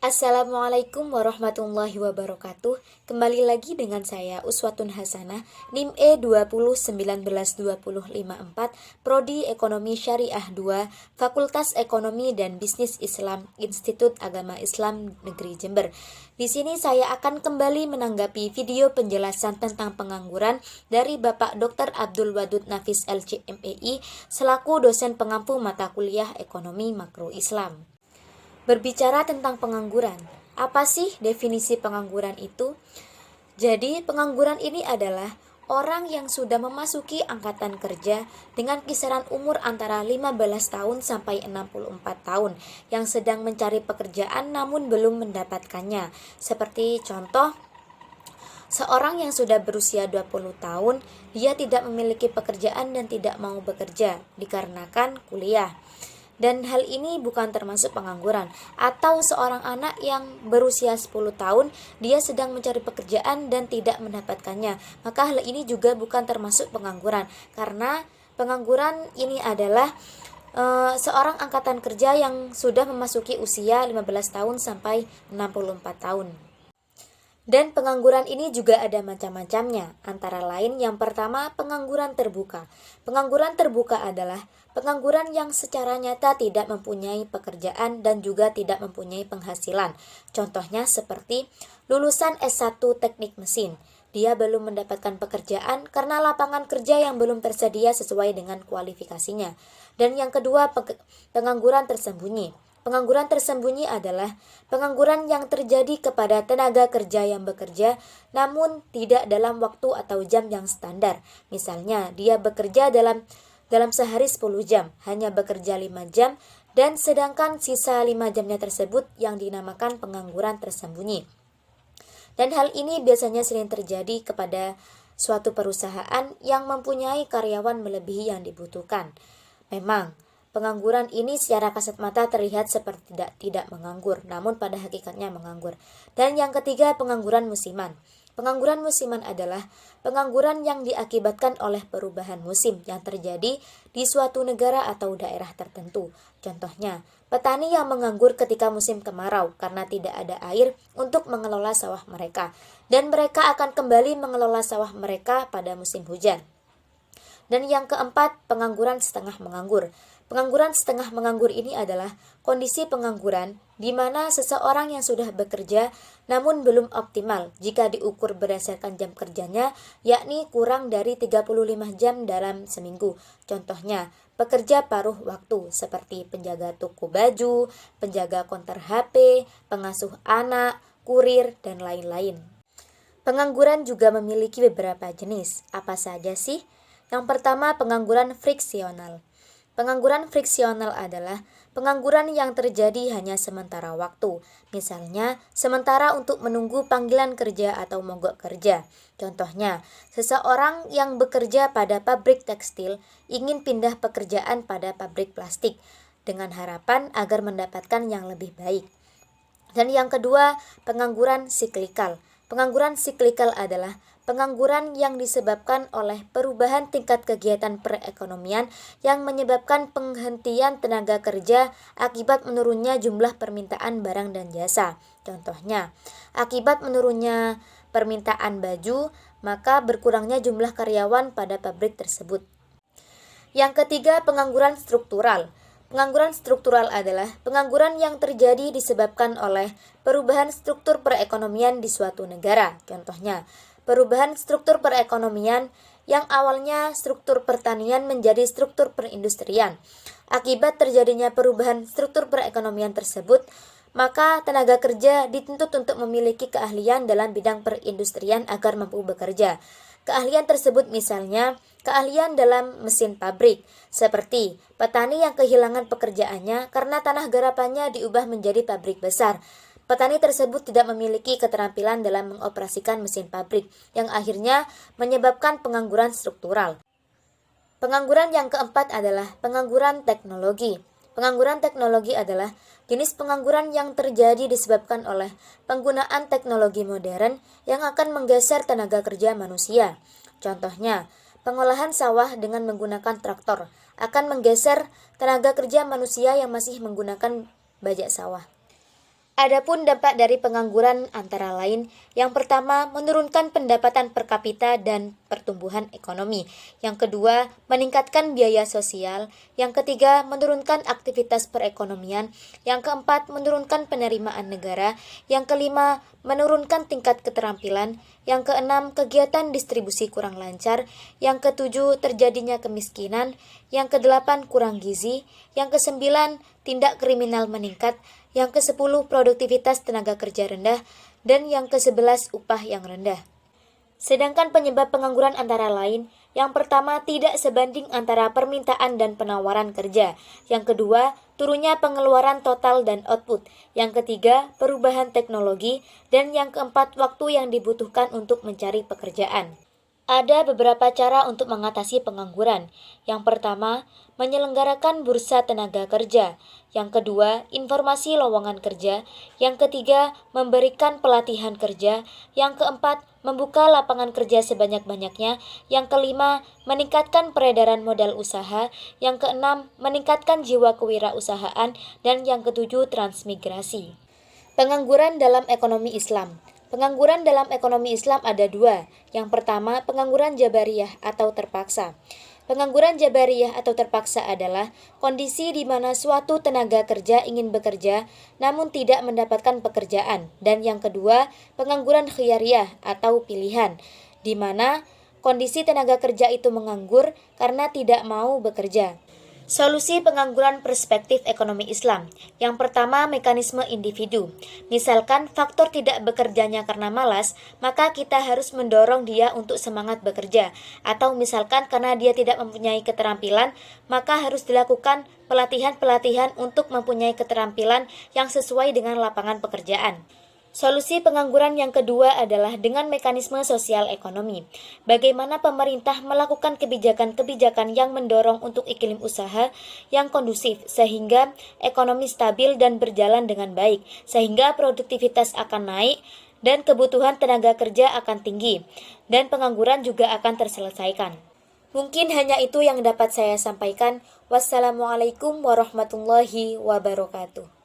Assalamualaikum warahmatullahi wabarakatuh. Kembali lagi dengan saya Uswatun Hasanah, NIM E20192054, Prodi Ekonomi Syariah 2, Fakultas Ekonomi dan Bisnis Islam, Institut Agama Islam Negeri Jember. Di sini saya akan kembali menanggapi video penjelasan tentang pengangguran dari Bapak Dr. Abdul Wadud Nafis LC.MEI selaku dosen pengampu mata kuliah Ekonomi Makro Islam. Berbicara tentang pengangguran, apa sih definisi pengangguran itu? Jadi, pengangguran ini adalah orang yang sudah memasuki angkatan kerja dengan kisaran umur antara 15 tahun sampai 64 tahun yang sedang mencari pekerjaan namun belum mendapatkannya. Seperti contoh, seorang yang sudah berusia 20 tahun, dia tidak memiliki pekerjaan dan tidak mau bekerja dikarenakan kuliah. Dan hal ini bukan termasuk pengangguran. Atau seorang anak yang berusia 10 tahun, dia sedang mencari pekerjaan dan tidak mendapatkannya. Maka hal ini juga bukan termasuk pengangguran. Karena pengangguran ini adalah seorang angkatan kerja yang sudah memasuki usia 15 tahun sampai 64 tahun. Dan pengangguran ini juga ada macam-macamnya, antara lain yang pertama pengangguran terbuka. Pengangguran terbuka adalah pengangguran yang secara nyata tidak mempunyai pekerjaan dan juga tidak mempunyai penghasilan. Contohnya seperti lulusan S1 Teknik Mesin. Dia belum mendapatkan pekerjaan karena lapangan kerja yang belum tersedia sesuai dengan kualifikasinya. Dan yang kedua, pengangguran tersembunyi. Pengangguran tersembunyi adalah pengangguran yang terjadi kepada tenaga kerja yang bekerja namun tidak dalam waktu atau jam yang standar. Misalnya, dia bekerja dalam sehari 10 jam, hanya bekerja 5 jam dan sedangkan sisa 5 jamnya tersebut yang dinamakan pengangguran tersembunyi. Dan hal ini biasanya sering terjadi kepada suatu perusahaan yang mempunyai karyawan melebihi yang dibutuhkan. Memang pengangguran ini secara kasat mata terlihat seperti tidak menganggur, namun pada hakikatnya menganggur. Dan yang ketiga, pengangguran musiman. Pengangguran musiman adalah pengangguran yang diakibatkan oleh perubahan musim yang terjadi di suatu negara atau daerah tertentu. Contohnya, petani yang menganggur ketika musim kemarau karena tidak ada air untuk mengelola sawah mereka, dan mereka akan kembali mengelola sawah mereka pada musim hujan. Dan yang keempat, pengangguran setengah menganggur. Pengangguran setengah menganggur ini adalah kondisi pengangguran di mana seseorang yang sudah bekerja namun belum optimal jika diukur berdasarkan jam kerjanya, yakni kurang dari 35 jam dalam seminggu. Contohnya, pekerja paruh waktu seperti penjaga toko baju, penjaga konter HP, pengasuh anak, kurir, dan lain-lain. Pengangguran juga memiliki beberapa jenis. Apa saja sih? Yang pertama, pengangguran friksional. Pengangguran friksional adalah pengangguran yang terjadi hanya sementara waktu. Misalnya, sementara untuk menunggu panggilan kerja atau mogok kerja. Contohnya, seseorang yang bekerja pada pabrik tekstil ingin pindah pekerjaan pada pabrik plastik dengan harapan agar mendapatkan yang lebih baik. Dan yang kedua, pengangguran siklikal. Pengangguran siklikal adalah pengangguran yang disebabkan oleh perubahan tingkat kegiatan perekonomian yang menyebabkan penghentian tenaga kerja akibat menurunnya jumlah permintaan barang dan jasa. Contohnya, akibat menurunnya permintaan baju, maka berkurangnya jumlah karyawan pada pabrik tersebut. Yang ketiga, pengangguran struktural. Pengangguran struktural adalah pengangguran yang terjadi disebabkan oleh perubahan struktur perekonomian di suatu negara. Contohnya, perubahan struktur perekonomian yang awalnya struktur pertanian menjadi struktur perindustrian. Akibat terjadinya perubahan struktur perekonomian tersebut, maka tenaga kerja dituntut untuk memiliki keahlian dalam bidang perindustrian agar mampu bekerja. Keahlian tersebut misalnya keahlian dalam mesin pabrik, seperti petani yang kehilangan pekerjaannya karena tanah garapannya diubah menjadi pabrik besar. Petani tersebut tidak memiliki keterampilan dalam mengoperasikan mesin pabrik, yang akhirnya menyebabkan pengangguran struktural. Pengangguran yang keempat adalah pengangguran teknologi. Pengangguran teknologi adalah jenis pengangguran yang terjadi disebabkan oleh penggunaan teknologi modern yang akan menggeser tenaga kerja manusia. Contohnya, pengolahan sawah dengan menggunakan traktor akan menggeser tenaga kerja manusia yang masih menggunakan bajak sawah. Adapun dampak dari pengangguran antara lain, yang pertama menurunkan pendapatan per kapita dan pertumbuhan ekonomi. Yang kedua, meningkatkan biaya sosial. Yang ketiga, menurunkan aktivitas perekonomian. Yang keempat, menurunkan penerimaan negara. Yang kelima, menurunkan tingkat keterampilan. Yang keenam, kegiatan distribusi kurang lancar. Yang ketujuh, terjadinya kemiskinan. Yang kedelapan, kurang gizi. Yang kesembilan, tindak kriminal meningkat. Yang ke-10 produktivitas tenaga kerja rendah, dan yang ke-11 upah yang rendah. Sedangkan penyebab pengangguran antara lain, yang pertama tidak sebanding antara permintaan dan penawaran kerja. Yang kedua, turunnya pengeluaran total dan output. Yang ketiga, perubahan teknologi. Dan yang keempat, waktu yang dibutuhkan untuk mencari pekerjaan. Ada beberapa cara untuk mengatasi pengangguran. Yang pertama, menyelenggarakan bursa tenaga kerja. Yang kedua, informasi lowongan kerja. Yang ketiga, memberikan pelatihan kerja. Yang keempat, membuka lapangan kerja sebanyak-banyaknya. Yang kelima, meningkatkan peredaran modal usaha. Yang keenam, meningkatkan jiwa kewirausahaan. Dan yang ketujuh, transmigrasi. Pengangguran dalam ekonomi Islam. Pengangguran dalam ekonomi Islam ada dua. Yang pertama, pengangguran jabariyah atau terpaksa. Pengangguran jabariyah atau terpaksa adalah kondisi di mana suatu tenaga kerja ingin bekerja namun tidak mendapatkan pekerjaan. Dan yang kedua, pengangguran khiyariyah atau pilihan, di mana kondisi tenaga kerja itu menganggur karena tidak mau bekerja. Solusi pengangguran perspektif ekonomi Islam. Yang pertama, mekanisme individu. Misalkan faktor tidak bekerjanya karena malas, maka kita harus mendorong dia untuk semangat bekerja. Atau misalkan karena dia tidak mempunyai keterampilan, maka harus dilakukan pelatihan-pelatihan untuk mempunyai keterampilan yang sesuai dengan lapangan pekerjaan. Solusi pengangguran yang kedua adalah dengan mekanisme sosial ekonomi. Bagaimana pemerintah melakukan kebijakan-kebijakan yang mendorong untuk iklim usaha yang kondusif sehingga ekonomi stabil dan berjalan dengan baik, sehingga produktivitas akan naik dan kebutuhan tenaga kerja akan tinggi, dan pengangguran juga akan terselesaikan. Mungkin hanya itu yang dapat saya sampaikan. Wassalamualaikum warahmatullahi wabarakatuh.